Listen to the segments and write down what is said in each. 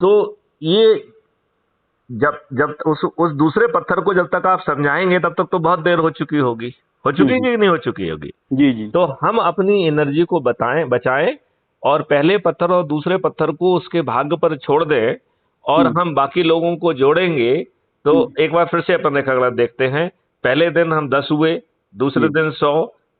तो ये जब जब उस दूसरे पत्थर को जब तक आप समझाएंगे तब तक तो बहुत देर हो चुकी होगी, हो चुकी है कि नहीं हो चुकी होगी। जी जी। तो हम अपनी एनर्जी को बचाएं और पहले पत्थर और दूसरे पत्थर को उसके भाग्य पर छोड़ दें और हम बाकी लोगों को जोड़ेंगे। तो एक बार फिर से अपन रेखागणित देखते हैं। पहले दिन हम 10 हुए, दूसरे दिन 100,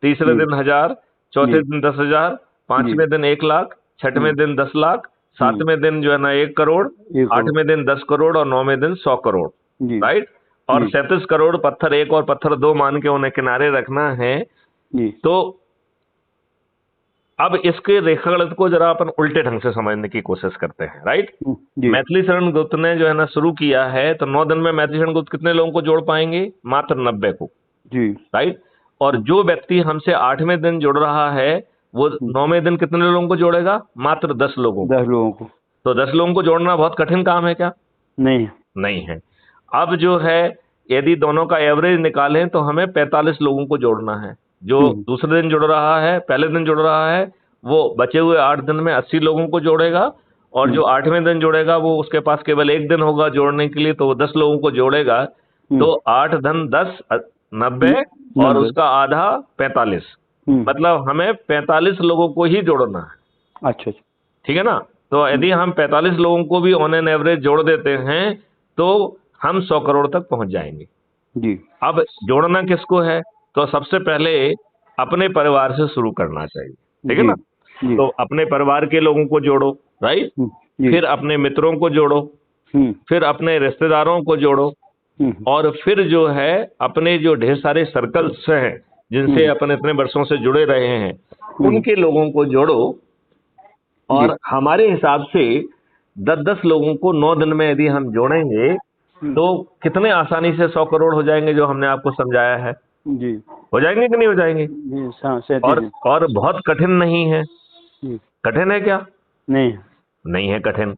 तीसरे दिन 1000, चौथे दिन 10,000, पांचवें दिन 1,00,000, छठवें दिन 10,00,000, सातवें दिन जो है ना 1 करोड़, 1 करोड़। आठवें दिन 10 करोड़ और नौवें दिन 100 करोड़। जी राइट। और जी 37 करोड़ पत्थर 1 और पत्थर 2 मान के उन्हें किनारे रखना है। जी। तो अब इसके रेखागणित को जरा अपन उल्टे ढंग से समझने की कोशिश करते हैं। राइट। जी मैथिली शरण गुप्त ने जो है ना शुरू किया है, तो 9 दिन में मैथिली शरण गुप्त कितने लोगों को जोड़ पाएंगे? मात्र 90 को। जी। राइट। और जो व्यक्ति हमसे 8वें दिन जुड़ रहा है वो 9वें दिन कितने लोगों को जोड़ेगा? मात्र 10 लोगों को। 10 लोगों को। तो 10 लोगों को जोड़ना बहुत कठिन काम है क्या? नहीं। नहीं है। अब जो है, यदि दोनों का एवरेज निकालें तो हमें 45 लोगों को जोड़ना है। जो दूसरे दिन जुड़ रहा है, पहले दिन जुड़ रहा है, वो बचे हुए 8 दिन में 80 लोगों को जोड़ेगा। और जो 8वें दिन जोड़ेगा वो उसके पास केवल 1 दिन होगा जोड़ने के लिए, तो वो 10 लोगों को जोड़ेगा। तो 8 धन 10 90 और 90। उसका आधा 45। मतलब हमें 45 लोगों को ही जोड़ना है। अच्छा अच्छा। ठीक है ना। तो यदि हम 45 लोगों को भी ऑन एन एवरेज जोड़ देते हैं तो हम 100 करोड़ तक पहुंच जाएंगे। जी अब जोड़ना किसको है? तो सबसे पहले अपने परिवार से शुरू करना चाहिए। ठीक है जी ना। जी। तो अपने परिवार के लोगों को जोड़ो। राइट। जी। फिर अपने मित्रों को जोड़ो, फिर अपने रिश्तेदारों को जोड़ो, और फिर जो है अपने जो ढेर सारे सर्कल्स हैं जिनसे अपन इतने वर्षों से जुड़े रहे हैं उनके लोगों को जोड़ो। और हमारे हिसाब से 10-10 लोगों को 9 दिन में यदि हम जोड़ेंगे तो कितने आसानी से 100 करोड़ हो जाएंगे, जो हमने आपको समझाया है। जी। हो जाएंगे कि नहीं हो जाएंगे? जी 37 दिन। और बहुत कठिन नहीं है। कठिन है क्या? नहीं। नहीं है कठिन।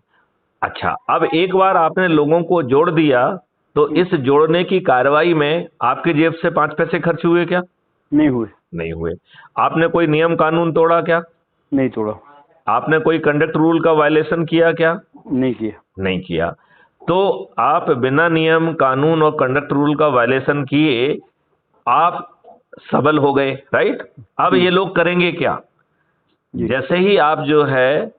अच्छा, अब एक बार आपने लोगों को जोड़ दिया तो इस जोड़ने की कार्रवाई में आपकी जेब से 5 पैसे खर्च हुए क्या? नहीं हुए। नहीं हुए। आपने कोई नियम कानून तोड़ा क्या? नहीं तोड़ा। आपने कोई कंडक्ट रूल का वायलेशन किया क्या? नहीं किया। नहीं किया। तो आप बिना नियम कानून और कंडक्ट रूल का वायलेशन किए आप सबल हो गए। राइट। अब ये लोग करेंगे क्या? जैसे ही आप जो है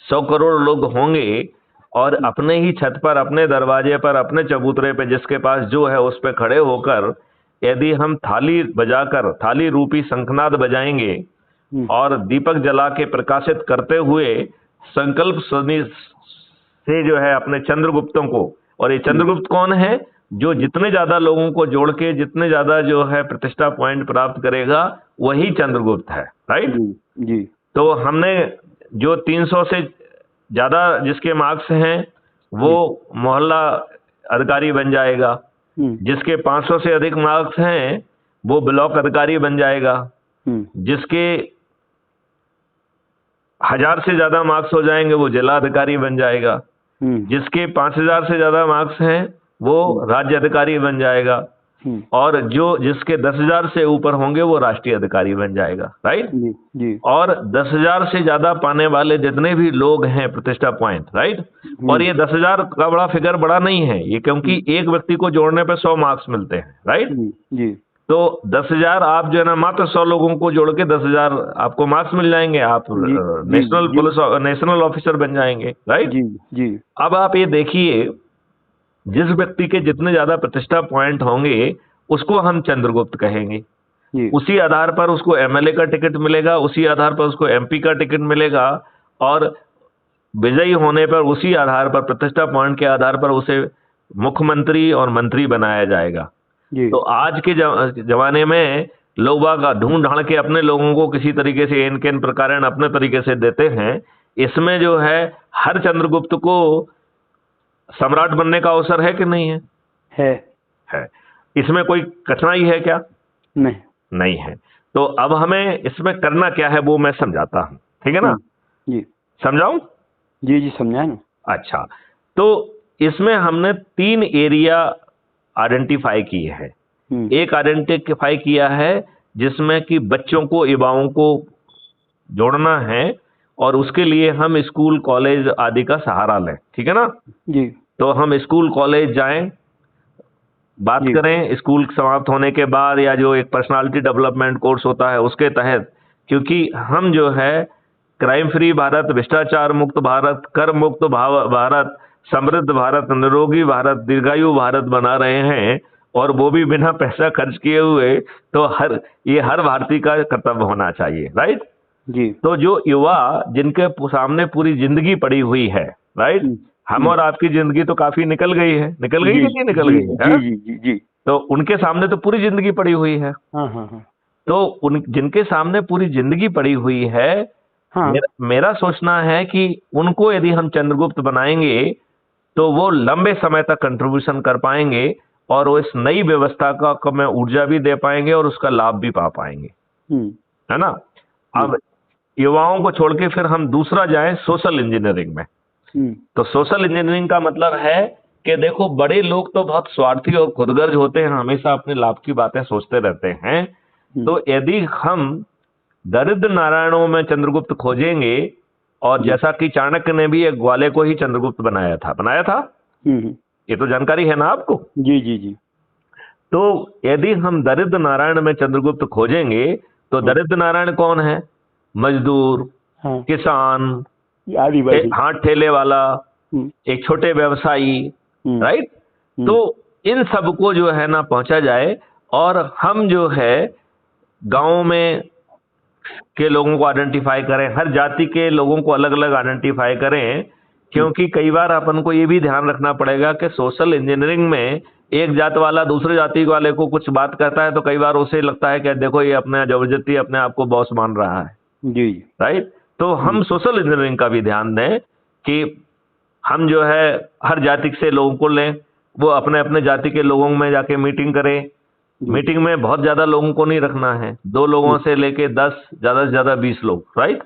100 करोड़ लोग होंगे और अपने ही छत पर, अपने दरवाजे पर, अपने चबूतरे पे, जिसके पास जो है उस पे खड़े होकर यदि हम थाली बजाकर, थाली रूपी शंखनाद बजाएंगे और दीपक जला के प्रकाशित करते हुए संकल्प ध्वनि से जो है अपने चंद्रगुप्तों को, और ये चंद्रगुप्त कौन है? जो जितने ज्यादा लोगों को जोड़ के जितने ज्यादा जो है प्रतिष्ठा पॉइंट प्राप्त करेगा वही चंद्रगुप्त है। राइट। जी। तो हमने जो 300 से ज्यादा जिसके मार्क्स हैं वो मोहल्ला अधिकारी बन जाएगा। जिसके 500 से अधिक मार्क्स हैं वो ब्लॉक अधिकारी बन जाएगा। जिसके 1000 से ज्यादा मार्क्स हो जाएंगे वो जिला अधिकारी बन जाएगा। जिसके 5000 से ज्यादा मार्क्स हैं वो राज्य अधिकारी बन जाएगा। और जिसके 10,000 से ऊपर होंगे वो राष्ट्रीय अधिकारी बन जाएगा। राइट। जी। और 10,000 से ज्यादा पाने वाले जितने भी लोग हैं प्रतिष्ठा पॉइंट। राइट। और ये 10,000 का बड़ा फिगर बड़ा नहीं है ये, क्योंकि एक व्यक्ति को जोड़ने पे 100 मार्क्स मिलते हैं। राइट। जी। तो 10,000 आप जो है ना मात्र 100 लोगों को जोड़ के 10,000 आपको मार्क्स मिल जाएंगे। आप नेशनल ऑफिसर बन जाएंगे। राइट। जी। अब आप ये देखिए, जिस व्यक्ति के जितने ज्यादा प्रतिष्ठा पॉइंट होंगे उसको हम चंद्रगुप्त कहेंगे। उसी आधार पर उसको एमएलए का टिकट मिलेगा, उसी आधार पर उसको एमपी का टिकट मिलेगा, और विजयी होने पर उसी आधार पर, प्रतिष्ठा पॉइंट के आधार पर उसे मुख्यमंत्री और मंत्री बनाया जाएगा। तो आज के जमाने में लोग बाग ढूंढ ढांड के अपने लोगों को किसी तरीके से इन केन प्रकार अपने तरीके से देते हैं। इसमें जो है हर चंद्रगुप्त को सम्राट बनने का अवसर है कि नहीं है? है। इसमें कोई कठिनाई है क्या? नहीं। नहीं है। तो अब हमें इसमें करना क्या है वो मैं समझाता हूं। ठीक है ना। जी। समझाऊं? जी समझाए ना। अच्छा, तो इसमें हमने 3 एरिया आइडेंटिफाई किए हैं। एक आइडेंटिफाई किया है जिसमें कि बच्चों को, युवाओं को जोड़ना है, और उसके लिए हम स्कूल कॉलेज आदि का सहारा लें, ठीक है ना। जी तो हम स्कूल कॉलेज जाएं, बात जी करें स्कूल समाप्त होने के बाद, या जो एक पर्सनालिटी डेवलपमेंट कोर्स होता है उसके तहत, क्योंकि हम जो है क्राइम फ्री भारत, भ्रष्टाचार मुक्त भारत, कर मुक्त भारत, समृद्ध भारत, निरोगी भारत, दीर्घायु भारत बना रहे हैं, और वो भी बिना पैसा खर्च किए हुए। तो ये हर भारतीय का कर्तव्य होना चाहिए, राइट। जी तो जो युवा जिनके सामने पूरी जिंदगी पड़ी हुई है, राइट, हम और आपकी जिंदगी तो काफी निकल गई है, निकल गई जी कि नहीं निकल जी गई है? जी जी जी जी। तो उनके सामने तो पूरी जिंदगी पड़ी हुई है। हाँ हाँ हाँ तो उन जिनके सामने पूरी जिंदगी पड़ी हुई है, हाँ। मेरा सोचना है कि उनको यदि हम चंद्रगुप्त बनाएंगे तो वो लंबे समय तक कंट्रीब्यूशन कर पाएंगे, और वो इस नई व्यवस्था का में ऊर्जा भी दे पाएंगे और उसका लाभ भी पा पाएंगे, है ना। अब युवाओं को छोड़ के फिर हम दूसरा जाएं सोशल इंजीनियरिंग में। तो सोशल इंजीनियरिंग का मतलब है कि देखो, बड़े लोग तो बहुत स्वार्थी और खुदगर्ज होते हैं, हमेशा अपने लाभ की बातें सोचते रहते हैं। तो यदि हम दरिद्र नारायणों में चंद्रगुप्त खोजेंगे, और जैसा कि चाणक्य ने भी एक ग्वाले को ही चंद्रगुप्त बनाया था, ये तो जानकारी है ना आपको। जी जी जी। तो यदि हम दरिद्र नारायण में चंद्रगुप्त खोजेंगे, तो दरिद्र नारायण कौन है? मजदूर, हाँ। किसान, आदिवासी, हाथ ठेले वाला, एक छोटे व्यवसायी, राइट। तो इन सबको जो है ना पहुंचा जाए, और हम जो है गांव में के लोगों को आइडेंटिफाई करें, हर जाति के लोगों को अलग अलग आइडेंटिफाई करें। क्योंकि कई बार अपन को ये भी ध्यान रखना पड़ेगा कि सोशल इंजीनियरिंग में एक जात वाला दूसरे जाति वाले को कुछ बात करता है, तो कई बार उसे लगता है कि देखो ये अपने जबरदस्ती अपने आप को बॉस मान रहा है, जी राइट। तो हम सोशल इंजीनियरिंग का भी ध्यान दें कि हम जो है हर जाति से लोगों को लें, वो अपने अपने जाति के लोगों में जाके मीटिंग करें। मीटिंग में बहुत ज्यादा लोगों को नहीं रखना है, 2 लोगों से लेके 10, ज्यादा से ज्यादा 20 लोग, राइट।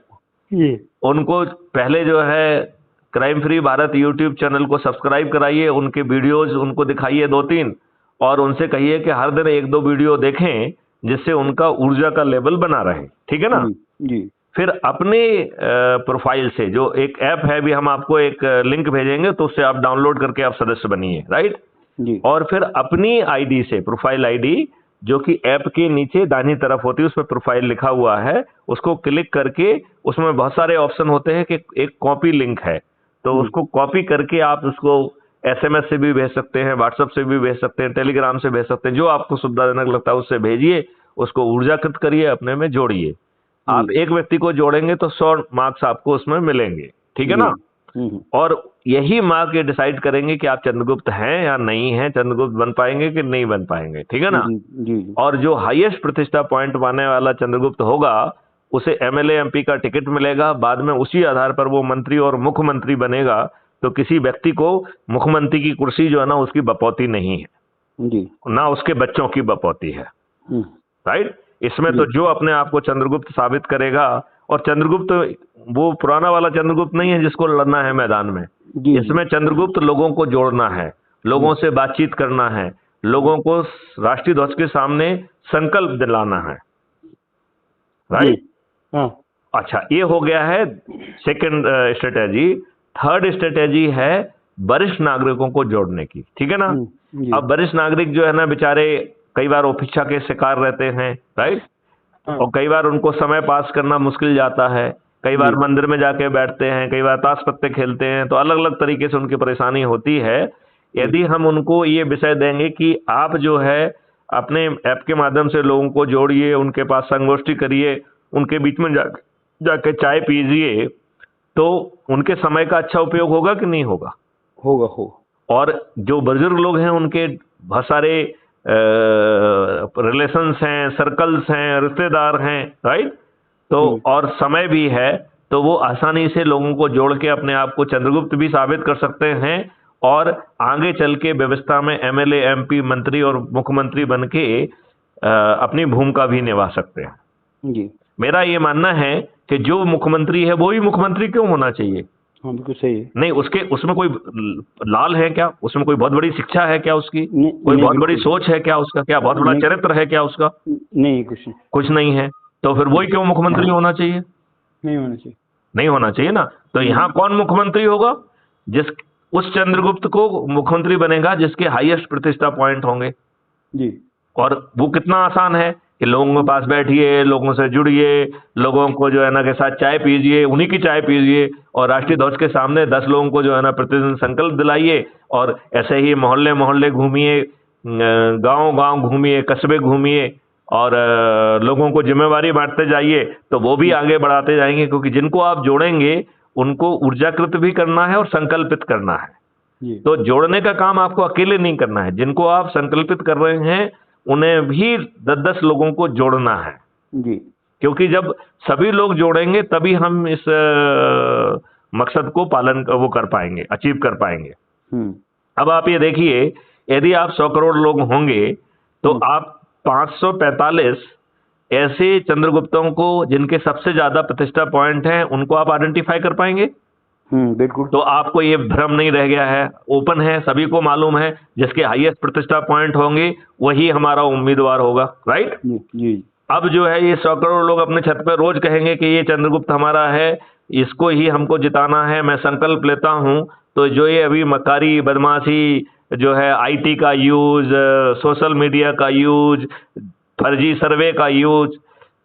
उनको पहले जो है crime free Bharat YouTube channel को सब्सक्राइब कराइए, उनके वीडियोज उनको दिखाइए 2-3, और उनसे कहिए कि हर दिन 1-2 वीडियो देखें, जिससे उनका ऊर्जा का लेवल बना रहे, ठीक है ना। जी। फिर अपने प्रोफाइल से, जो एक ऐप है, भी हम आपको एक लिंक भेजेंगे, तो उससे आप डाउनलोड करके आप सदस्य बनिए, राइट। जी। और फिर अपनी आईडी से, प्रोफाइल आईडी जो कि ऐप के नीचे दाहिनी तरफ होती है, उसमें प्रोफाइल लिखा हुआ है, उसको क्लिक करके उसमें बहुत सारे ऑप्शन होते हैं कि एक कॉपी लिंक है, तो उसको कॉपी करके आप उसको SMS से भी भेज सकते हैं, व्हाट्सएप से भी भेज सकते हैं, टेलीग्राम से भेज सकते हैं, जो आपको सुविधाजनक लगता है उससे भेजिए, उसको ऊर्जाकृत करिए, अपने में जोड़िए। आप एक व्यक्ति को जोड़ेंगे तो 100 मार्क्स आपको उसमें मिलेंगे, ठीक है ना। और यही मार्क ये डिसाइड करेंगे कि आप चंद्रगुप्त हैं या नहीं हैं, चंद्रगुप्त बन पाएंगे कि नहीं बन पाएंगे, ठीक है ना। और जो हाईएस्ट प्रतिष्ठा पॉइंट पाने वाला चंद्रगुप्त होगा, उसे MLA MP का टिकट मिलेगा, बाद में उसी आधार पर वो मंत्री और मुख्यमंत्री बनेगा। तो किसी व्यक्ति को मुख्यमंत्री की कुर्सी जो है ना, उसकी बपौती नहीं है जी, ना उसके बच्चों की बपौती है, राइट। इसमें तो जो अपने आप को चंद्रगुप्त साबित करेगा, और चंद्रगुप्त वो पुराना वाला चंद्रगुप्त नहीं है जिसको लड़ना है मैदान में। इसमें चंद्रगुप्त लोगों को जोड़ना है, लोगों से बातचीत करना है, लोगों को राष्ट्रीय ध्वज के सामने संकल्प दिलाना है, राइट। अच्छा, ये हो गया है सेकंड स्ट्रेटेजी। थर्ड स्ट्रेटेजी है वरिष्ठ नागरिकों को जोड़ने की, ठीक है ना। अब वरिष्ठ नागरिक जो है ना, बेचारे कई बार उपेक्षा के शिकार रहते हैं, राइट। और कई बार उनको समय पास करना मुश्किल जाता है, कई बार मंदिर में जाके बैठते हैं, कई बार ताश पत्ते खेलते हैं, तो अलग अलग तरीके से उनकी परेशानी होती है। यदि हम उनको ये विषय देंगे कि आप जो है अपने ऐप के माध्यम से लोगों को जोड़िए, उनके पास संगोष्ठी करिए, उनके बीच में जाके चाय पीजिए, तो उनके समय का अच्छा उपयोग होगा कि नहीं होगा? होगा। और जो बुजुर्ग लोग हैं, उनके बहुत सारे रिलेशंस हैं, सर्कल्स हैं, रिश्तेदार हैं, राइट। तो और समय भी है, तो वो आसानी से लोगों को जोड़ के अपने आप को चंद्रगुप्त भी साबित कर सकते हैं, और आगे चल के व्यवस्था में MLA MP मंत्री और मुख्यमंत्री बन के अपनी भूमिका भी निभा सकते हैं जी। मेरा ये मानना है कि जो मुख्यमंत्री है वो ही मुख्यमंत्री क्यों होना चाहिए? हाँ, बिल्कुल सही है। नहीं, उसमें कोई लाल है क्या? उसमें कोई बहुत बड़ी शिक्षा है क्या उसकी? कोई बहुत बड़ी सोच है क्या उसका? क्या बहुत बड़ा चरित्र है क्या उसका? नहीं, कुछ नहीं है। तो फिर वही क्यों मुख्यमंत्री होना चाहिए? नहीं होना चाहिए। नहीं होना चाहिए ना। तो यहाँ कौन मुख्यमंत्री होगा? जिस उस चंद्रगुप्त को मुख्यमंत्री बनेगा जिसके हाईएस्ट प्रतिष्ठा पॉइंट होंगे। जी और वो कितना आसान है कि लोगों के पास बैठिए, लोगों से जुड़िए, लोगों को जो है ना के साथ चाय पीजिए, उन्हीं की चाय पीजिए, और राष्ट्रीय ध्वज के सामने 10 लोगों को जो है ना प्रतिदिन संकल्प दिलाइए, और ऐसे ही मोहल्ले मोहल्ले घूमिए, गांव गांव घूमिए, कस्बे घूमिए, और लोगों को जिम्मेवारी बांटते जाइए, तो वो भी आगे बढ़ाते जाएंगे। क्योंकि जिनको आप जोड़ेंगे उनको ऊर्जाकृत भी करना है और संकल्पित करना है। जी तो जोड़ने का काम आपको अकेले नहीं करना है, जिनको आप संकल्पित कर रहे हैं उन्हें भी 10-10 लोगों को जोड़ना है। जी क्योंकि जब सभी लोग जोड़ेंगे तभी हम इस मकसद को वो कर पाएंगे, अचीव कर पाएंगे। अब आप ये देखिए, यदि आप 100 करोड़ लोग होंगे तो आप 545 ऐसे चंद्रगुप्तों को जिनके सबसे ज्यादा प्रतिष्ठा पॉइंट हैं उनको आप आइडेंटिफाई कर पाएंगे। बिल्कुल। तो आपको ये भ्रम नहीं रह गया है, ओपन है, सभी को मालूम है जिसके हाईएस्ट प्रतिष्ठा पॉइंट होंगे वही हमारा उम्मीदवार होगा, राइट? जी। अब जो है ये 100 करोड़ लोग अपने छत पर रोज कहेंगे कि ये चंद्रगुप्त हमारा है, इसको ही हमको जिताना है, मैं संकल्प लेता हूं। तो जो ये अभी मकारी बदमाशी जो है, आईटी का यूज, सोशल मीडिया का यूज, फर्जी सर्वे का यूज,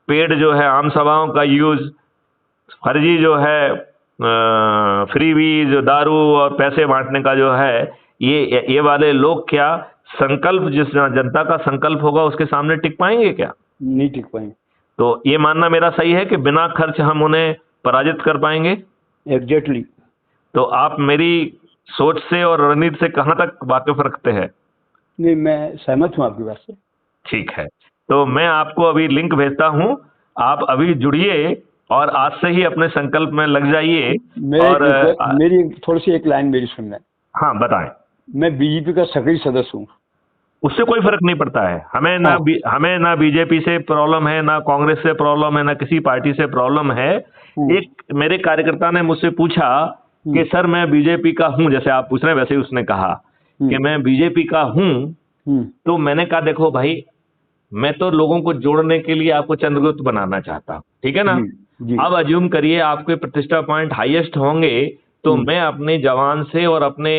पेड जो है आम सभाओं का यूज, फर्जी जो है फ्रीबीज, दारू और पैसे बांटने का जो है, ये वाले लोग क्या संकल्प, जिस जनता का संकल्प होगा उसके सामने टिक पाएंगे? क्या नहीं टिक पाएंगे। तो ये मानना मेरा सही है कि बिना खर्च हम उन्हें पराजित कर पाएंगे। एग्जैक्टली। तो आप मेरी सोच से और रणनीति से कहां तक वाकिफ रखते हैं? नहीं, मैं सहमत हूँ आपकी बात से। ठीक है, तो मैं आपको अभी लिंक भेजता हूं, आप अभी जुड़िए और आज से ही अपने संकल्प में लग जाइए। और मेरी थोड़ी सी एक लाइन मेरी सुनना है। हाँ बताएं। मैं बीजेपी का सक्रिय सदस्य हूँ। उससे कोई फर्क नहीं पड़ता है, हमें ना बीजेपी से प्रॉब्लम है, ना कांग्रेस से प्रॉब्लम है, ना किसी पार्टी से प्रॉब्लम है। एक मेरे कार्यकर्ता ने मुझसे पूछा कि सर मैं बीजेपी का हूं, जैसे आप पूछ रहे हैं वैसे ही उसने कहा कि मैं बीजेपी का हूं। तो मैंने कहा देखो भाई, मैं तो लोगों को जोड़ने के लिए आपको चंद्रगुप्त बनाना चाहता हूं, ठीक है ना? अब अज्यूम करिए आपके प्रतिष्ठा पॉइंट हाईएस्ट होंगे, तो मैं अपने जवान से और अपने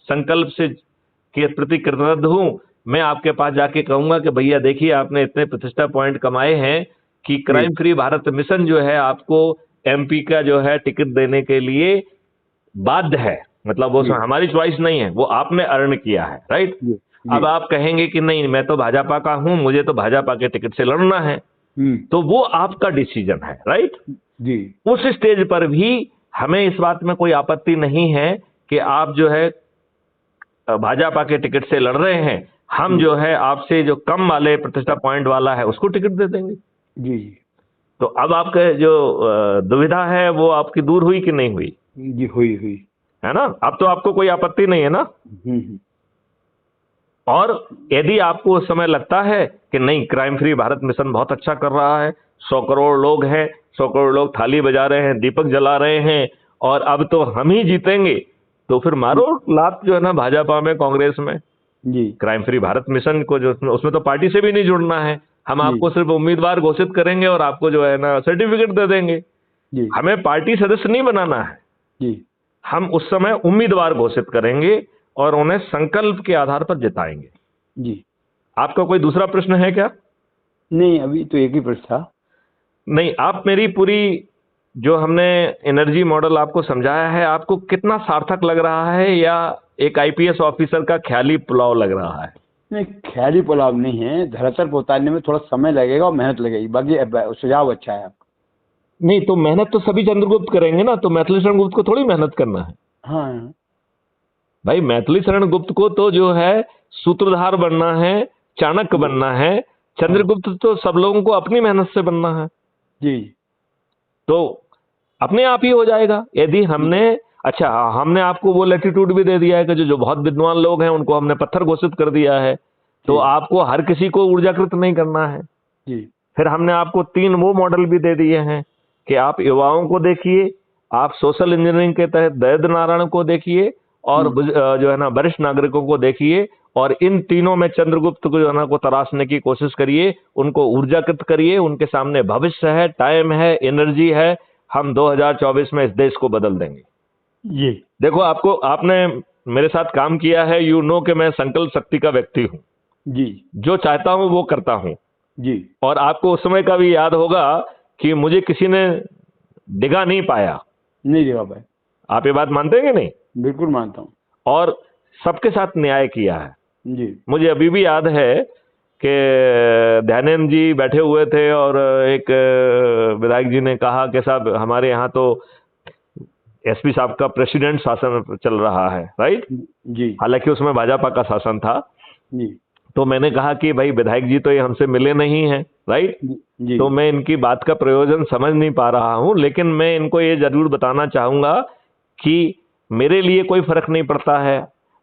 संकल्प से के प्रति कृतज्ञ हूं। मैं आपके पास जाके कहूंगा कि भैया देखिए आपने इतने प्रतिष्ठा पॉइंट कमाए हैं कि क्राइम फ्री भारत मिशन जो है आपको एमपी का जो है टिकट देने के लिए बाध्य है। मतलब वो हमारी चॉइस नहीं है, वो आपने अर्न किया है, राइट? अब आप कहेंगे कि नहीं मैं तो भाजपा का हूं, मुझे तो भाजपा के टिकट से लड़ना है, तो वो आपका डिसीजन है, राइट? जी। उस स्टेज पर भी हमें इस बात में कोई आपत्ति नहीं है कि आप जो है भाजपा के टिकट से लड़ रहे हैं, हम जो है आपसे जो कम वाले प्रतिष्ठा पॉइंट वाला है उसको टिकट दे देंगे। जी। तो अब आपका जो दुविधा है वो आपकी दूर हुई कि नहीं हुई? जी हुई है ना? अब तो आपको कोई आपत्ति नहीं है ना? और यदि आपको उस समय लगता है कि नहीं क्राइम फ्री भारत मिशन बहुत अच्छा कर रहा है, 100 करोड़ लोग हैं, 100 करोड़ लोग थाली बजा रहे हैं, दीपक जला रहे हैं और अब तो हम ही जीतेंगे, तो फिर मारो लात जो है ना भाजपा में, कांग्रेस में। जी। क्राइम फ्री भारत मिशन को जो उसमें तो पार्टी से भी नहीं जुड़ना है, हम आपको सिर्फ उम्मीदवार घोषित करेंगे और आपको जो है ना सर्टिफिकेट दे देंगे। जी। हमें पार्टी सदस्य नहीं बनाना है। जी। हम उस समय उम्मीदवार घोषित करेंगे और उन्हें संकल्प के आधार पर जिताएंगे। जी। आपका कोई दूसरा प्रश्न है क्या? नहीं, अभी तो एक ही प्रश्न था। नहीं, आप मेरी पूरी जो हमने एनर्जी मॉडल आपको समझाया है, आपको कितना सार्थक लग रहा है या एक आईपीएस ऑफिसर का ख्याली पुलाव लग रहा है? नहीं, ख्याली पुलाव नहीं है, धरातल पर उतारने में थोड़ा समय लगेगा और मेहनत लगेगी, बाकी सुझाव अच्छा है आपका। नहीं तो मेहनत तो सभी चंद्रगुप्त करेंगे ना, तो मैथिली शरण गुप्त को थोड़ी मेहनत करना है। हाँ भाई, मैथिली शरण गुप्त को तो जो है सूत्रधार बनना है, चाणक्य बनना है। चंद्रगुप्त तो सब लोगों को अपनी मेहनत से बनना है। जी। तो अपने आप ही हो जाएगा यदि हमने हमने आपको वो लैटिट्यूड भी दे दिया है कि जो बहुत विद्वान लोग हैं उनको हमने पत्थर घोषित कर दिया है, तो आपको हर किसी को ऊर्जाकृत नहीं करना है। जी। फिर हमने आपको 3 वो मॉडल भी दे दिए हैं कि आप युवाओं को देखिए, आप सोशल इंजीनियरिंग के तहत दरिद्र नारायण को देखिए और जो है ना वरिष्ठ नागरिकों को देखिए, और इन तीनों में चंद्रगुप्त को जो है ना को तराशने की कोशिश करिए, उनको ऊर्जाकृत करिए। उनके सामने भविष्य है, टाइम है, एनर्जी है, हम 2024 में इस देश को बदल देंगे। जी देखो, आपने मेरे साथ काम किया है, यू नो कि मैं संकल्प शक्ति का व्यक्ति हूँ। जी जो चाहता हूँ वो करता हूँ। जी। और आपको उस समय का भी याद होगा कि मुझे किसी ने डिगा नहीं पाया। नहीं देवा भाई, आप ये बात मानते हैं कि नहीं? बिल्कुल मानता हूँ। और सबके साथ न्याय किया है। जी मुझे अभी भी याद है कि दयानंद जी बैठे हुए थे और एक विधायक जी ने कहा कि साहब हमारे यहाँ तो एसपी साहब का प्रेसिडेंट शासन चल रहा है, राइट? जी हालांकि उसमें भाजपा का शासन था। जी तो मैंने कहा कि भाई विधायक जी तो ये हमसे मिले नहीं हैं, राइट? जी तो मैं इनकी बात का प्रयोजन समझ नहीं पा रहा हूं, लेकिन मैं इनको ये जरूर बताना चाहूंगा कि मेरे लिए कोई फर्क नहीं पड़ता है।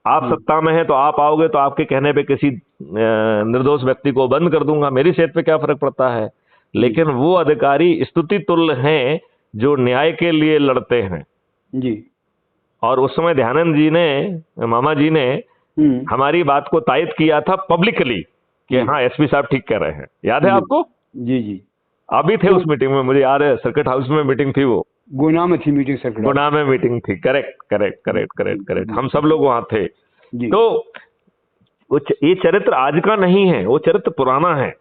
आप सत्ता में हैं तो आप आओगे तो आपके कहने पे किसी निर्दोष व्यक्ति को बंद कर दूंगा, मेरी सेहत पे क्या फर्क पड़ता है। लेकिन वो अधिकारी स्तुति तुल्य हैं जो न्याय के लिए लड़ते हैं। जी। और उस समय दयानंद जी ने, मामा जी ने हमारी बात को तायद किया था पब्लिकली कि हाँ एसपी साहब ठीक कह रहे हैं। याद है आपको? जी जी। आप भी थे उस मीटिंग में, मुझे याद है, सर्किट हाउस में मीटिंग थी। वो गुना में थी मीटिंग, सर्किट गुना में मीटिंग थी। Correct correct correct correct correct, हम सब लोग वहां थे। तो ये चरित्र आज का नहीं है, वो चरित्र पुराना है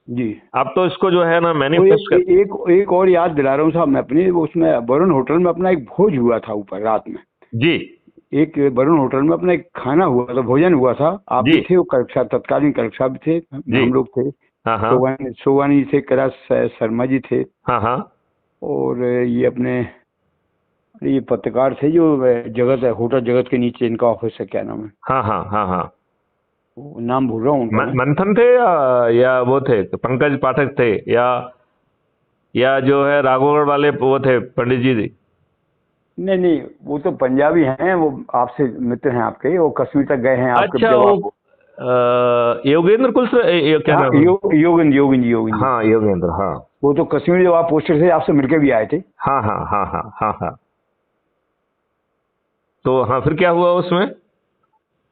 जी। अब तो इसको जो है ना मैनिफेस्ट कर। एक और याद दिला रहा हूँ साहब मैं अपनी, उसमें वरुण होटल में अपना एक भोज हुआ था ऊपर रात में। जी। एक वरुण होटल में अपना एक खाना हुआ था, भोजन हुआ था। आप भी थे, वो कलेक्टर साहब, तत्कालीन कलेक्टर साहब थे, हम लोग थे। सोवानी थे, कैलाश शर्मा जी थे। हाँ हाँ। और ये अपने ये पत्रकार थे जो जगत है, होटल जगत के नीचे इनका ऑफिस है, क्या नाम है? हाँ हाँ हाँ हाँ, नाम भूल रहा हूँ। मंथन थे या वो थे पंकज पाठक थे, या जो है राघवगढ़ वाले वो थे पंडित जी? नहीं नहीं, वो तो पंजाबी हैं, वो आपसे मित्र हैं आपके, वो कश्मीर तक गए हैं आपके। अच्छा, वो योगेंद्र कुल क्या नाम है? योगेंद्र। हाँ योगेंद्र, हाँ। वो तो कश्मीर जब आप पोस्टर से आपसे मिलके भी आए थे। हाँ हाँ हाँ हाँ हाँ हाँ। तो हाँ, फिर क्या हुआ उसमें?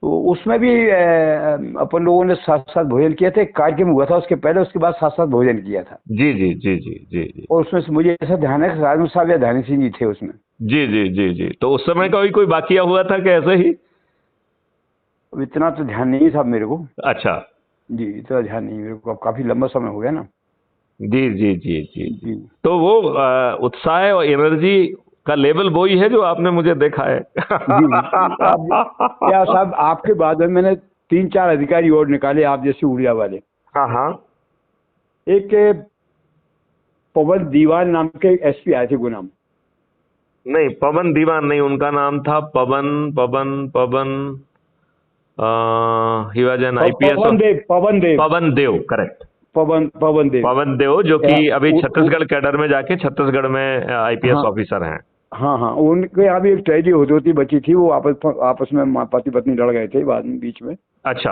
तो उसमें भी अपन लोगों ने साथ साथ भोजन किया था। एक कार्यक्रम हुआ था उसके पहले, उसके बाद साथ साथ भोजन किया था। जी जी जी जी जी जी। और उसमें से मुझे ऐसा ध्यान है कि राजू साहब या धानी सिंह जी थे उसमें। जी जी जी जी। तो उस समय का भी कोई वाकया हुआ था कि ऐसे ही? इतना तो ध्यान नहीं साहब मेरे को। अच्छा जी, इतना ध्यान नहीं मेरे को, अब काफी लंबा समय हो गया ना। जी जी जी जी जी। तो वो उत्साह और एनर्जी का लेवल वही है जो आपने मुझे देखा है। जी क्या साहब, आपके बाद में मैंने 3-4 अधिकारी और निकाले आप जैसे ऊर्जा वाले। हाँ हाँ। एक पवन दीवान नाम के एसपी आए थे गुना में। नहीं, पवन दीवान नहीं, उनका नाम था Pawan Pawan Pawan he was an IPS. Pawan Dev, correct. Pawan Dev जो कि अभी छत्तीसगढ़ कैडर में जाके छत्तीसगढ़ में आईपीएस ऑफिसर हैं। हाँ हाँ, उनके यहाँ भी एक ट्रेजेडी होती बची थी, वो आपस में पति पत्नी लड़ गए थे बाद में बीच में। अच्छा।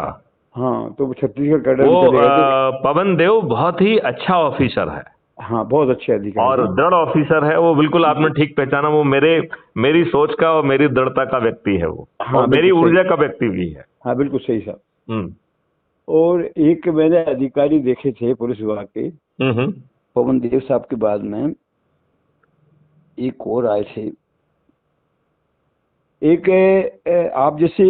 हाँ, तो छत्तीसगढ़ कैडर वो पवन देव बहुत ही अच्छा ऑफिसर है। हाँ, बहुत अच्छे अधिकारी और दृढ़ ऑफिसर है वो, बिल्कुल आपने ठीक पहचाना। वो मेरी सोच का और मेरी दृढ़ता का व्यक्ति है वो। हाँ, और मेरी ऊर्जा का व्यक्ति भी है। हाँ बिल्कुल सही साहब। और एक मैंने अधिकारी देखे थे पुलिस विभाग के, पवन देव साहब के बाद में एक और आए थे। एक आप जैसे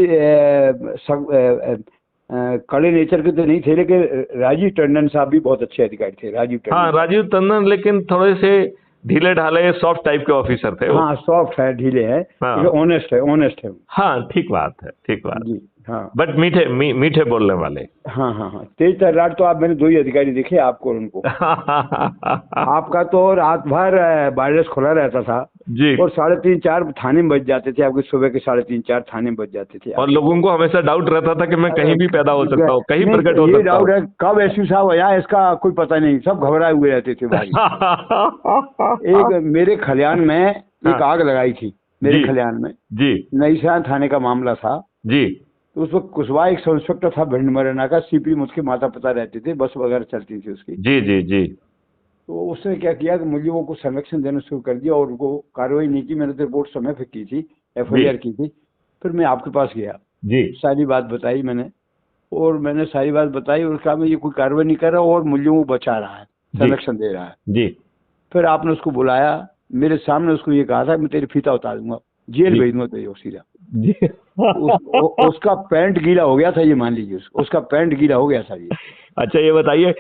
कड़े नेचर के तो नहीं थे, लेकिन राजीव टंडन साहब भी बहुत अच्छे अधिकारी थे। राजीव टंडन। हाँ, राजीव टंडन, लेकिन थोड़े से ढीले ढाले सॉफ्ट टाइप के ऑफिसर थे। हाँ, सॉफ्ट है, ढीले है, ऑनेस्ट है। हाँ, ठीक बात है, ठीक बात जी। हाँ, बट मीठे बोलने वाले। हाँ हाँ हाँ। तेज तर्राट तो आप, मैंने 2 ही अधिकारी देखे, आपको और उनको। आपका तो रात भर वायरस खुला रहता था जी, और 3:30-4 थाने में बच जाते थे आपके, सुबह के 3:30-4 थाने में बच जाते थे। और लोगों को हमेशा डाउट रहता था कि मैं कहीं भी पैदा हो सकता हूँ, कहीं प्रकट हो सकता हूँ। डाउट है कब एसपी साहब आया, इसका कोई पता नहीं, सब घबराए हुए रहते थे भाई। एक मेरे खलियान में एक आग लगाई थी, मेरे खलियान में जी, नईशान थाने का मामला था जी। तो उस वक्त कुशवाहा एक सब इंस्पेक्टर था भिंड मरना का, सीपी मुझके माता पिता रहते थे, बस वगैरह चलती थी उसकी। जी जी जी। तो उसने क्या किया कि मुझे को संरक्षण देना शुरू कर दिया और उनको कार्रवाई नहीं की। मैंने तो रिपोर्ट समय पे की थी, FIR की थी। फिर मैं आपके पास गया जी, सारी बात बताई मैंने, और मैंने सारी बात बताई और कहा मैं ये कोई कार्रवाई नहीं कर रहा और मूल्यों को बचा रहा है, संरक्षण दे रहा है जी। फिर आपने उसको बुलाया मेरे सामने उसको ये कहा था मैं तेरी फीता उतार दूंगा, जेल भेज दूंगा तेरे सीधा। उसका पैंट गीला हो गया था, ये मान लीजिए उसका पैंट गीला हो गया था ये। अच्छा ये बताइए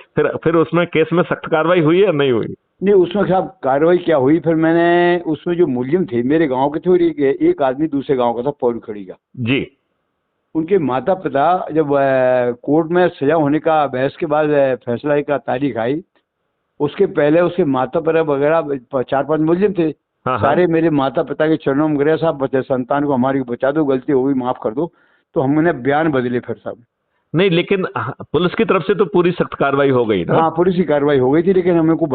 फिर उसमें केस में सख्त कार्रवाई हुई या नहीं हुई? नहीं, उसमें साहब कार्रवाई क्या हुई, फिर मैंने उसमें जो मुलजिम थे मेरे गांव के थे और एक आदमी दूसरे गांव का था, पौड़ी खड़ी का जी। उनके माता पिता जब कोर्ट में सजा होने का बहस के बाद फैसला का तारीख आई, उसके पहले उसके माता पिता वगैरह 4-5 मुलजिम थे। हाँ, सारे मेरे माता पिता के चरणों में गिरे, साहब बच्चे संतान को हमारी बचा दो, गलती हो गई माफ कर दो। तो हमने बयान बदले फिर साहब। नहीं, लेकिन पुलिस की तरफ से तो पूरी सख्त कार्रवाई हो गई ना? हाँ, पुलिस की कार्रवाई हो गई थी, लेकिन हमें को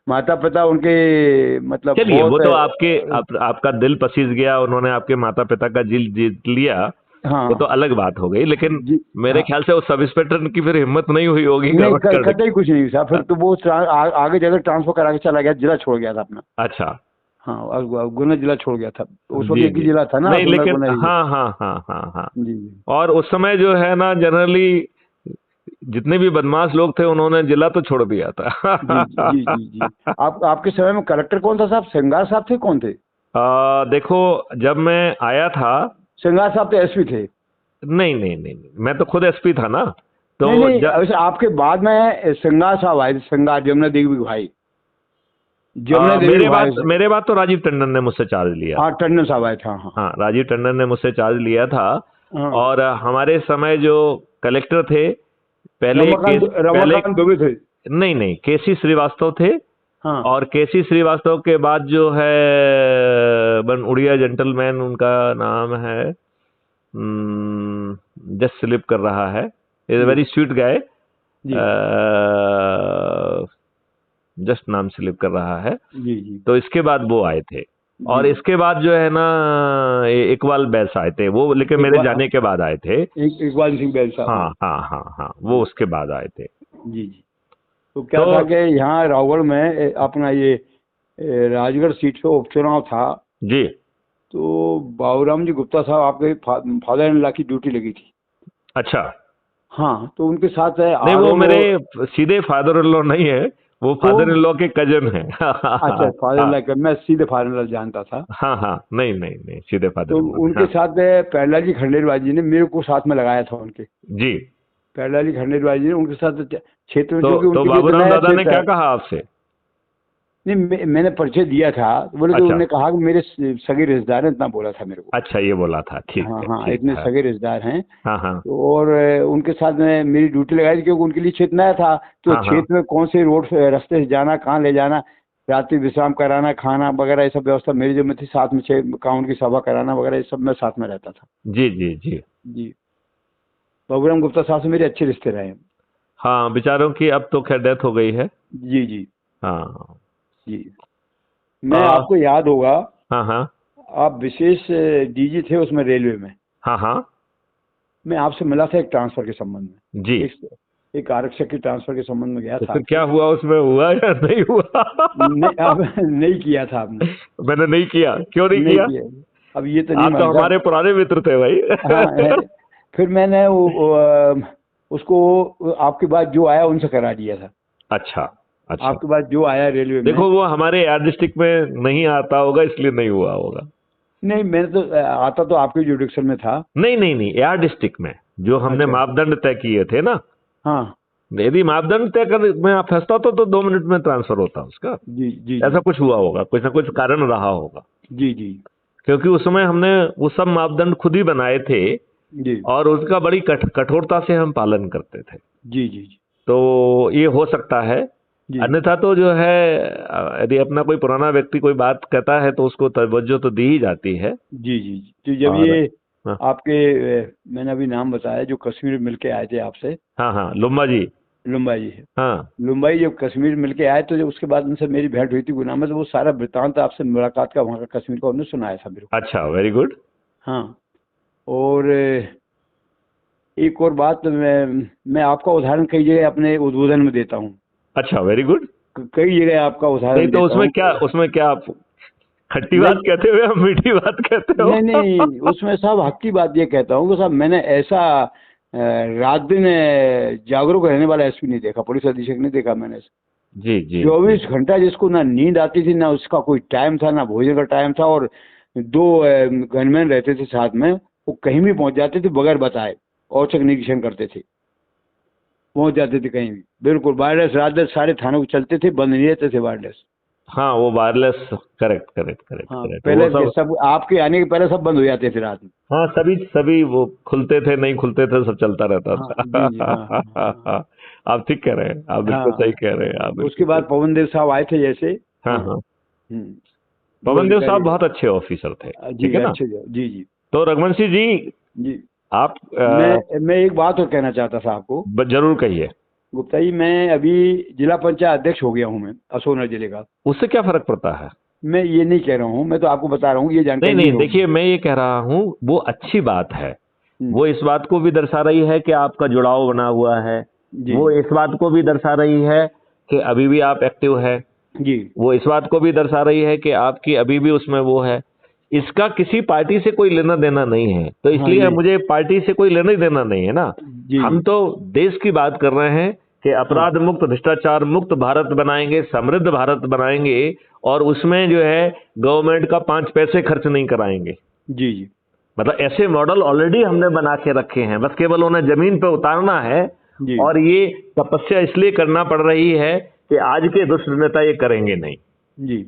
माता पिता उनके मतलब चलिए वो तो आपका दिल पसीज गया, उन्होंने आपके माता पिता का दिल जीत लिया। हाँ, वो तो अलग बात हो गई, लेकिन मेरे ख्याल से उस सब इंस्पेक्टर की फिर हिम्मत नहीं हुई होगी। कतई कुछ नहीं था फिर तो वो आगे जगह ट्रांसफर करा के चला गया, जिला छोड़ गया था अपना। अच्छा। हाँ, गुना जिला छोड़ गया था उस वक्त, एक ही जिला था ना। नहीं, लेकिन हाँ। और उस समय जो है ना जनरली जितने भी बदमाश लोग थे उन्होंने जिला तो छोड़ दिया था। जी। आपके समय में कलेक्टर कौन था साहब? श्रृंगार साहब थे? कौन थे? देखो जब मैं आया था, श्रृंगार साहब तो एसपी थे। नहीं, मैं तो खुद एसपी था ना। तो नहीं, आपके बाद में श्रृंगार साहब आए, श्रृंगार जमुना देवी भाई। मेरे बाद तो राजीव टंडन ने मुझसे चार्ज लिया। हाँ, टंडन साहब आए थे। हाँ, राजीव टंडन ने मुझसे चार्ज लिया था। और हमारे समय जो कलेक्टर थे पहले दुबे थे। नहीं, केसी श्रीवास्तव थे। हाँ। और केसी श्रीवास्तव के बाद जो है उड़िया जेंटलमैन, उनका नाम है जस्ट स्लिप कर रहा है, is very sweet guy, just नाम स्लिप कर रहा है। जी। तो इसके बाद वो आए थे, और इसके बाद जो है ना इकबाल बैस आए थे, वो लेकिन मेरे जाने के बाद आए थे। इकबाल सिंह बैस साहब। हाँ, वो उसके बाद आए थे। जी। तो क्या था कि यहाँ रावगढ़ में अपना ये राजगढ़ सीट पे उपचुनाव था जी। तो बाबूराम जी गुप्ता साहब आपके फादर इन लॉ की ड्यूटी लगी थी। अच्छा। हाँ, तो उनके साथ नहीं, वो मेरे सीधे फादर इन लॉ नहीं है, वो फादर इन लॉ के कजन है। अच्छा, फादर इन लॉ का, मैं सीधे फादर इन लॉ जानता था। हाँ, नहीं, सीधे फादर। तो उनके साथ प्यारेलाल जी खंडेलवाल जी ने मेरे को साथ में लगाया था उनके। जी। प्यारेलाल जी खंडेलवाल जी ने उनके साथ क्षेत्र में तो बाबूराम दादा ने क्या कहा आपसे? नहीं, मैंने परिचय दिया था, बोले तो उन्होंने कहा कि मेरे सगे रिश्तेदार हैं, इतना बोला था मेरे को। अच्छा, ये बोला था, ठीक। हाँ, इतने सगे रिश्तेदार हैं। हाँ। और उनके साथ में मेरी ड्यूटी लगाई थी, क्योंकि उनके लिए क्षेत्र नया था, तो क्षेत्र में कौन से रोड रास्ते से जाना, कहाँ ले जाना, रात्रि विश्राम कराना, खाना वगैरह, ये सब व्यवस्था मेरी जो में थी। साथ में काउंट की सभा कराना वगैरह, ये सब मैं साथ में रहता था। जी। बाबूराम गुप्ता साहब से मेरे अच्छे रिश्ते रहे। हाँ, बेचारों की अब तो खैर डेथ हो गई है। जी। हाँ जी। मैं आपको याद होगा। हाँ। आप विशेष डीजी थे उसमें, रेलवे में। हाँ। मैं आपसे मिला था एक ट्रांसफर के संबंध में जी। एक आरक्षक के ट्रांसफर के संबंध में गया था। तो क्या हुआ उसमें, हुआ या नहीं हुआ? नहीं किया था आपने। मैंने नहीं किया। क्यों नहीं किया? अब ये तो आप तो हमारे पुराने मित्र थे भाई। हाँ, फिर मैंने उसको आपके बाद जो आया उनसे करा दिया था। अच्छा। आपके बाद जो आया रेलवे में। देखो वो हमारे एयर डिस्ट्रिक्ट में नहीं आता होगा, इसलिए नहीं हुआ होगा। नहीं, मैंने तो आता तो आपके जुडिक्शन में था। नहीं, एयर डिस्ट्रिक्ट में जो हमने मापदंड तय किए थे ना। हाँ। यदि मापदंड तय कर में आप फंसता तो 2 मिनट में ट्रांसफर होता उसका। जी। ऐसा कुछ हुआ होगा, कुछ ना कुछ कारण रहा होगा। जी। क्योंकि उस समय हमने वो सब मापदंड खुद ही बनाए थे जी। और उसका बड़ी कठोरता से हम पालन करते थे। जी। तो ये हो सकता है, अन्यथा तो जो है यदि अपना कोई पुराना व्यक्ति कोई बात कहता है तो उसको तवज्जो तो दी ही जाती है। जी। तो जब ये आपके मैंने अभी नाम बताया जो कश्मीर मिलके आए थे आपसे। हाँ, लुम्बा जी। हाँ, लुम्बा जी जब कश्मीर मिलके आए तो जब उसके बाद उनसे मेरी भेंट हुई थी गुना में, तो वो सारा वृत्तांत आपसे मुलाकात का, वहाँ का कश्मीर का उन्होंने सुनाया था मेरे को। अच्छा, वेरी गुड। हाँ, और एक और बात, मैं आपका उदाहरण कई जगह अपने उद्बोधन में देता हूँ। अच्छा, वेरी गुड। कई जगह आपका उदाहरण। तो उसमें क्या आप खट्टी बात कहते हो या मीठी बात कहते हो? नहीं, उसमें साहब हक की बात ये कहता हूँ कि साहब मैंने ऐसा रात दिन जागरूक रहने वाला एसपी नहीं देखा, पुलिस अधीक्षक नहीं देखा मैंने। जी जी 24 घंटा जिसको ना नींद आती थी, ना उसका कोई टाइम था, ना भोजन का टाइम था। और 2 गनमैन रहते थे साथ में, वो कहीं भी पहुंच जाते थे बगैर बताए, औचक निरीक्षण करते थे, पहुंच जाते थे कहीं भी। बिल्कुल वायरलेस रात दिन सारे थानों को चलते थे, बंद नहीं रहते थे वायरलेस। हाँ, वो वायरलेस, करेक्ट करेक्ट करेक्ट हाँ, करेक्ट, वो पहले सब। सब आपके आने के पहले सब बंद हो जाते थे रात में। हाँ, सभी सभी वो खुलते थे नहीं खुलते थे, सब चलता रहता हाँ जी जी, हाँ हाँ हाँ हाँ था। आप ठीक कह रहे हैं, आप हाँ बिल्कुल सही हाँ। कह रहे हैं, आप उसके बिल्कुल बाद सही। पवन देव साहब आए थे जैसे। हाँ हाँ। हाँ। वो पवन देव साहब अधिकारी। बहुत अच्छे ऑफिसर थे, जी ठीक है ना। अच्छे जी जी तो रघुवंशी जी, जी। आप मैं एक बात और कहना चाहता था आपको। जरूर कहिए। गुप्ता जी, मैं अभी जिला पंचायत अध्यक्ष हो गया हूँ, मैं अशोकनगर जिले का। उससे क्या फर्क पड़ता है? मैं ये नहीं कह रहा हूँ, मैं तो आपको बता रहा हूँ, ये नहीं जानकारी नहीं नहीं, होगी। देखिए मैं ये कह रहा हूँ वो अच्छी बात है। हम्म, वो इस बात को भी दर्शा रही है कि आपका जुड़ाव बना हुआ है। जी वो इस बात को भी दर्शा रही है कि अभी भी आप एक्टिव है। जी वो इस बात को भी दर्शा रही है कि आपकी अभी भी उसमें वो है। इसका किसी पार्टी से कोई लेना देना नहीं है, तो हाँ इसलिए जी मुझे पार्टी से कोई लेना देना नहीं है ना। जी हम जी तो देश की बात कर रहे हैं कि हाँ अपराध मुक्त भ्रष्टाचार मुक्त भारत बनाएंगे, समृद्ध भारत बनाएंगे, और उसमें जो है गवर्नमेंट का 5 पैसे खर्च नहीं कराएंगे। जी जी मतलब ऐसे मॉडल ऑलरेडी हमने बना के रखे हैं, बस केवल उन्हें जमीन पे उतारना है। जी और ये तपस्या इसलिए करना पड़ रही है कि आज के दुष्ट नेता ये करेंगे नहीं। जी।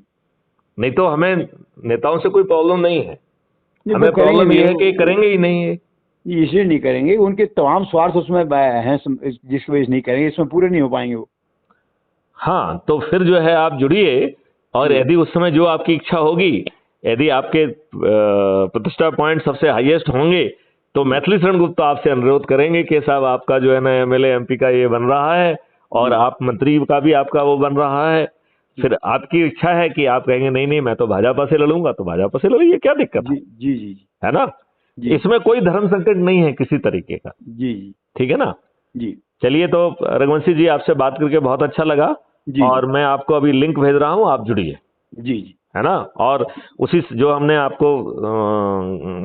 नहीं तो हमें नेताओं से कोई प्रॉब्लम नहीं है, नहीं, वो हमें करेंगे प्रॉब्लम नहीं, ये है कि ये करेंगे ही नहीं है। इसलिए नहीं करेंगे, उनके तमाम स्वार्थ उसमें हैं, जिसकी वजह से नहीं करेंगे, इसमें पूरे नहीं हो पाएंगे वो। हाँ, तो फिर जो है आप जुड़िए, और जी यदि उस समय जो आपकी इच्छा होगी, यदि आपके प्रतिष्ठा पॉइंट सबसे हाईएस्ट होंगे, तो मैथिली शरण गुप्ता आपसे अनुरोध करेंगे कि साहब आपका जो है ना एमएलए एमपी का ये बन रहा है, और जी आप मंत्री का भी आपका वो बन रहा है। फिर आपकी इच्छा है कि आप कहेंगे नहीं नहीं मैं तो भाजपा से लड़ूंगा, तो भाजपा से लड़िए, क्या दिक्कत जी जी जी है ना। जी इसमें कोई धर्म संकट नहीं है किसी तरीके का, जी ठीक है ना। जी चलिए, तो रघुवंशी जी आपसे बात करके बहुत अच्छा लगा, जी और मैं आपको अभी लिंक भेज रहा हूँ, आप जुड़िए, जी जी है ना। और उसी जो हमने आपको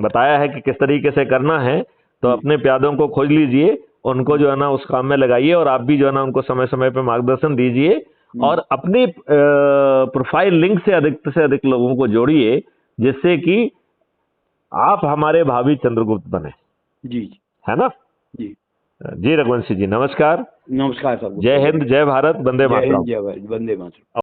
बताया है कि किस तरीके से करना है, तो जी अपने प्यादों को खोज लीजिए, उनको जो है ना उस काम में लगाइए, और आप भी जो है ना उनको समय समय पे मार्गदर्शन दीजिए, और अपनी प्रोफाइल लिंक से अधिक लोगों को जोड़िए, जिससे कि आप हमारे भावी चंद्रगुप्त बने, जी है ना। जी। जी रघुवंशी जी, नमस्कार। नमस्कार सर। जय हिंद, जय भारत, वंदे जय हिंद, मातरम। जय भारत, वंदे मातरम।